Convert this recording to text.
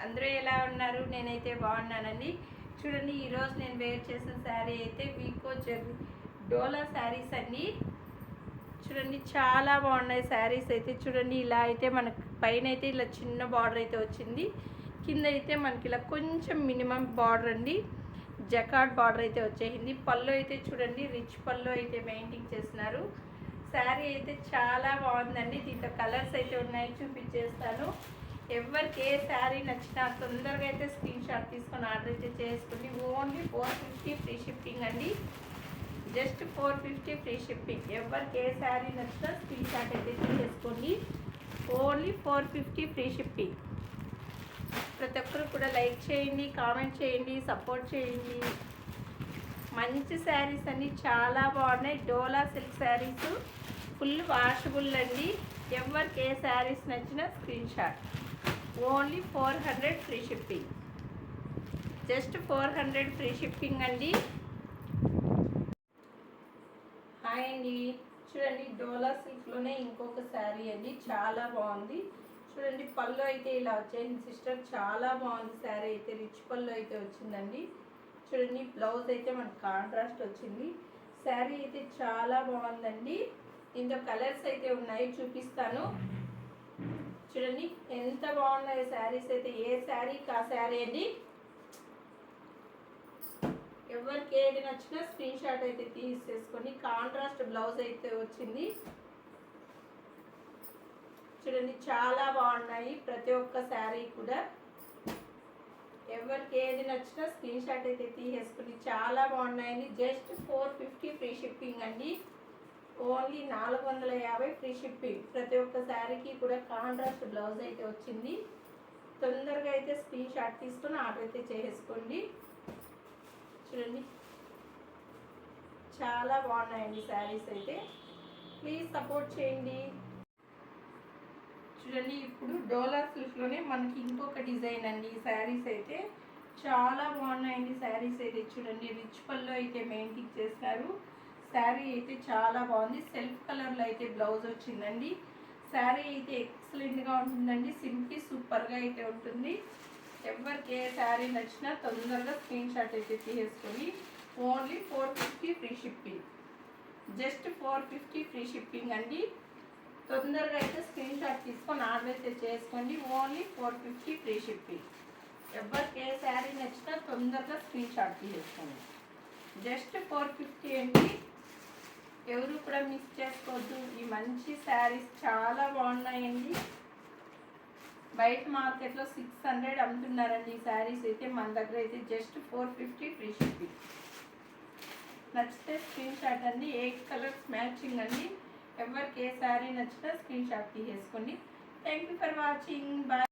అందరూ ఎలా ఉన్నారు? నేనైతే బాగున్నానండి. చూడండి, ఈరోజు నేను వేర్ చేసిన శారీ అయితే వీకో డోలా శారీస్ అండి. చూడండి, చాలా బాగున్నాయి శారీస్ అయితే. చూడండి, ఇలా అయితే మనకు పైన అయితే ఇలా చిన్న బార్డర్ అయితే వచ్చింది. కింద అయితే మనకి ఇలా కొంచెం మినిమం బార్డర్ అండి, జకార్డ్ బార్డర్ అయితే వచ్చేసింది. పళ్ళు అయితే చూడండి, రిచ్ పళ్ళు అయితే మెయింటైన్ చేస్తున్నారు. శారీ అయితే చాలా బాగుందండి. దీంట్లో కలర్స్ అయితే ఉన్నాయి, చూపించేస్తాను. ఎవరికి ఏ శారీ నచ్చినా తొందరగా అయితే స్క్రీన్ షాట్ తీసుకొని ఆర్డర్ అయితే చేసుకోండి. ఓన్లీ 450 ఫ్రీ షిప్పింగ్ అండి. Just 450 free shipping. ఎవరికి ఏ శారీ నచ్చినా స్క్రీన్ షాట్ అయితే తీసేసుకోండి. Only 450 free shipping. ప్రతి ఒక్కరు కూడా లైక్ చేయండి, కామెంట్ చేయండి, సపోర్ట్ చేయండి. మంచి శారీస్ అన్నీ చాలా బాగున్నాయి. డోలా సిల్క్ శారీస్ ఫుల్ వాషబుల్ అండి. ఎవరికి ఏ శారీస్ నచ్చినా screen shot. Only 400 free shipping. Just 400 free shipping అండి. హాయ్ అండి. చూడండి, డోలా సిల్క్లోనే ఇంకొక శారీ అండి, చాలా బాగుంది. చూడండి, పళ్ళు అయితే ఇలా వచ్చేసింది సిస్టర్. చాలా బాగుంది శారీ అయితే. రిచ్ పళ్ళు అయితే వచ్చిందండి. చూడండి, బ్లౌజ్ అయితే మనకు కాంట్రాస్ట్ వచ్చింది. శారీ అయితే చాలా బాగుందండి. దీంట్లో కలర్స్ అయితే ఉన్నాయి, చూపిస్తాను. చూడండి ఎంత బాగున్నాయి శారీస్ అయితే. ఏ శారీకి ఆ శారీ అండి. ఎవరికి ఏది నచ్చినా స్క్రీన్ షాట్ అయితే తీసేసుకొని. కాంట్రాస్ట్ బ్లౌజ్ అయితే వచ్చింది. చూడండి, చాలా బాగున్నాయి ప్రతి ఒక్క శారీ కూడా. ఎవరికి ఏది నచ్చినా స్క్రీన్ షాట్ అయితే తీసేసుకుని. చాలా బాగున్నాయండి. జస్ట్ 450 ఫ్రీ షిప్పింగ్ అండి. Only 450 free shipping. ప్రతి ఒక్క శారీకి కూడా కాంట్రాస్ట్ బ్లౌజ్ అయితే వచ్చింది. తొందరగా అయితే స్క్రీన్ షాట్ తీసుకొని ఆర్డర్ అయితే చేసుకోండి. చూడండి, చాలా బాగున్నాయండి శారీస్ అయితే. ప్లీజ్ సపోర్ట్ చేయండి. చూడండి, ఇప్పుడు డోలా సిల్క్లోనే మనకి ఇంకొక డిజైన్ అండి. ఈ శారీస్ అయితే చాలా బాగున్నాయండి. శారీస్ అయితే చూడండి, రిచ్ పళ్ళు అయితే మెయింటైన్ చేస్తారు. శారీ అయితే చాలా బాగుంది. సెల్ఫ్ కలర్లో అయితే బ్లౌజ్ వచ్చిందండి. శారీ అయితే ఎక్సలెంట్గా ఉంటుందండి. సింపుల్ సూపర్గా అయితే ఉంటుంది. ఎవరికి ఏ శారీ నచ్చినా తొందరగా స్క్రీన్ షాట్ అయితే తీసేసుకొని. Only 450 free shipping. Just 450 free shipping అండి. తొందరగా అయితే స్క్రీన్ షాట్ తీసుకొని ఆర్డర్ అయితే చేసుకోండి. Only 450 free shipping. ఎవరికి ఏ శారీ నచ్చినా తొందరగా స్క్రీన్ షాట్ తీసేసుకోండి. జస్ట్ 450 అండి. ఎవరు కూడా మిస్ చేసుకోవద్దు. ఈ మంచి శారీస్ చాలా బాగున్నాయండి. బయట మార్కెట్లో 600 అమ్ముతున్నారండి ఈ శారీస్ అయితే. మన దగ్గర అయితే జస్ట్ 450 ఫ్రీ షిప్పింగ్. నచ్చితే స్క్రీన్ షాట్ అండి. 8 కలర్స్ మ్యాచింగ్ అండి. ఎవరికి ఏ శారీ నచ్చినా స్క్రీన్ షాట్ తీసేసుకోండి. Thank you for watching. Bye.